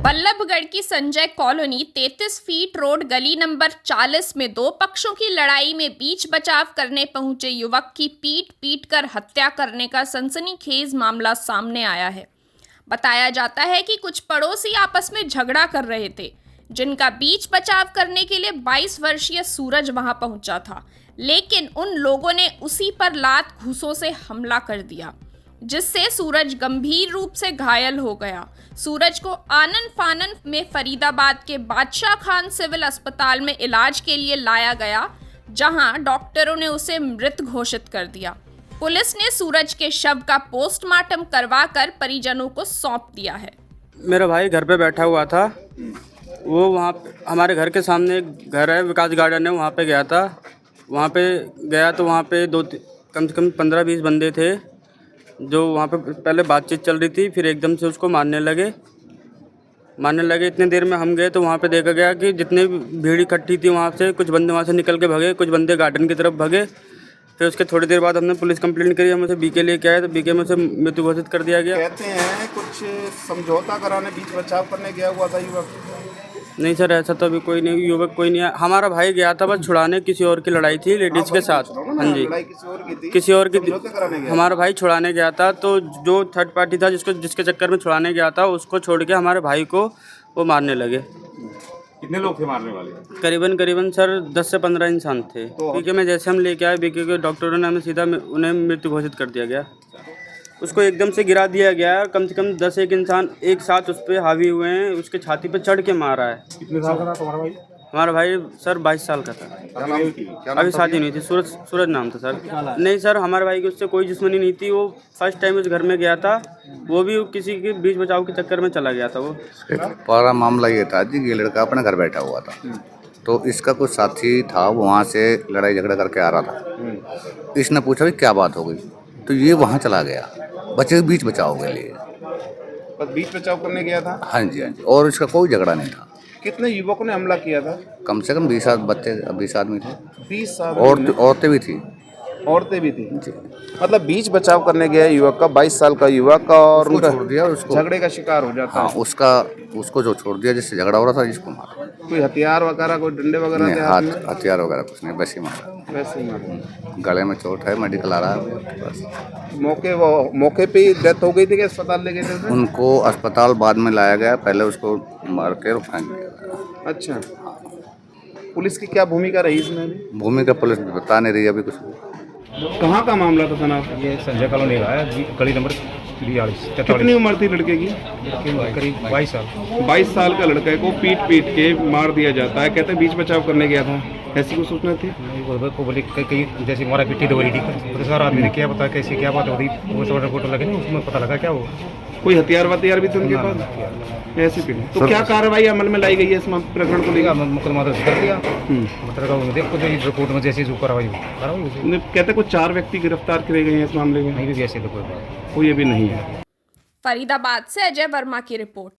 बल्लभगढ़ की Sanjay colony 33 feet road गली number 40 में दो पक्षों की लड़ाई में बीच बचाव करने पहुंचे युवक की पीट कर हत्या करने का सनसनीखेज मामला सामने आया है। बताया जाता है कि कुछ पड़ोसी आपस में झगड़ा कर रहे थे, जिनका बीच बचाव करने के लिए 22 वर्षीय सूरज वहां पहुंचा था, लेकिन उन लोगों ने उसी पर लात घूंसों से हमला कर दिया, जिससे सूरज गंभीर रूप से घायल हो गया। सूरज को आनन फानन में फरीदाबाद के बादशाह खान सिविल अस्पताल में इलाज के लिए लाया गया, जहां डॉक्टरों ने उसे मृत घोषित कर दिया। पुलिस ने सूरज के शव का पोस्टमार्टम करवाकर परिजनों को सौंप दिया है। मेरा भाई घर पे बैठा हुआ था, वो वहाँ हमारे घर के सामने एक घर है, विकास गार्डन है, वहाँ पे गया था। वहाँ पे गया तो वहाँ पे कम से कम 15-20 बंदे थे, जो वहाँ पे पहले बातचीत चल रही थी, फिर एकदम से उसको मारने लगे। इतने देर में हम गए तो वहाँ पे देखा गया कि जितने भीड़ इकट्ठी थी वहाँ से कुछ बंदे वहाँ से निकल के भागे, कुछ बंदे गार्डन की तरफ भागे। फिर उसके थोड़ी देर बाद हमने पुलिस कंप्लेंट करी, हम उसे बीके लेके आए तो बीके में उसे मृत्यु घोषित कर दिया गया। कहते हैं कुछ समझौता कराने बीच बचाव करने गया हुआ था युवक। नहीं सर, ऐसा तो अभी कोई नहीं, युवक कोई नहीं है। हमारा भाई गया था बस छुड़ाने, किसी और की लड़ाई थी लेडीज के साथ। हाँ जी, लड़ाई किसी और की थी, किसी और की समझौते कराने गया। हमारा भाई छुड़ाने गया था, तो जो थर्ड पार्टी था जिसके चक्कर में छुड़ाने गया था, उसको छोड़ के हमारे भाई को वो मारने लगे। कितने लोग थे मारने वाले? करीबन सर 10 से 15 इंसान थे। बीके में जैसे हम लेके आए, बीके के डॉक्टरों ने हमें सीधा उन्हें मृत्यु घोषित कर दिया गया। उसको एकदम से गिरा दिया गया, कम से कम 10 एक इंसान एक साथ उस पर हावी हुए हैं, उसके छाती पे चढ़ के मारा है। कितने साल का था तुम्हारा भाई? हमारा भाई सर 22 साल का था। अभी शादी नहीं थी, सूरज नाम था सर। नहीं सर, हमारे भाई की उससे कोई दुश्मनी नहीं थी, वो फर्स्ट टाइम उस घर में गया था, वो भी किसी के बीच बचाव के चक्कर में चला गया था। वो पूरा मामला ये था जी, ये लड़का अपने घर बैठा हुआ था, तो इसका कुछ साथी था, वो वहाँ से लड़ाई झगड़ा करके आ रहा था। इसने पूछा कि क्या बात हो गई, तो ये वहाँ चला गया बच्चे के बीच बचाव के लिए। बस बीच बचाव करने गया था? हाँ जी, और इसका कोई झगड़ा नहीं था। कितने युवकों ने हमला किया था? कम से कम 20 बच्चे, 20 आदमी थे। 20 औरतें भी थी। औरतें भी थी। मतलब बीच बचाव करने गया युवक का, 22 साल का युवक, और उसको छोड़ दिया, उसको झगड़े का शिकार हो जाता हाँ, है। उसको जो छोड़ दिया जिससे झगड़ा हो रहा था, इसको मारा। कोई हथियार वगैरह, कोई डंडे वगैरह थे हाथ में? हथियार वगैरह कुछ नहीं, वैसे ही मारा। वैसे ही मारा। गले में चोट है, मेडिकल आ रहा है बस। मौके पे ही डेथ हो गई थी कि अस्पताल ले गए थे? उनको अस्पताल बाद में लाया गया, पहले उसको मार के फेंक दिया गया। अच्छा, पुलिस की क्या भूमिका रही इसमें? भूमिका पुलिस बता नहीं रही अभी कुछ भी। कहाँ का मामला था तना? ये संजय कॉलोनी का है, गली नंबर 42। कितनी उम्र थी लड़के की? करीब 22 साल। 22 साल का लड़के को पीट के मार दिया जाता है, कहते हैं बीच बचाव करने गया था, ऐसी कुछ सूचना थी? को बोले कहीं जैसे मारा पीटी दो रही थी, तो सारा आदमी ने क्या पता कैसे क्या बात हो रही, वो सब रिपोर्ट लगे ना, उसमें पता लगा क्या वो कोई हथियार भी थे उनके पास? ऐसी पीटी तो क्या कार्रवाई अमल में लाई गई है इस प्रकरण को लेकर? मुकदमा दर्ज कर दिया, मतलब देखो रिपोर्ट में जैसे जो कार्रवाई कहते कुछ 4 व्यक्ति गिरफ्तार किए गए हैं इस मामले में। नहीं भी ऐसे तो कोई अभी नहीं है। फरीदाबाद से अजय वर्मा की रिपोर्ट।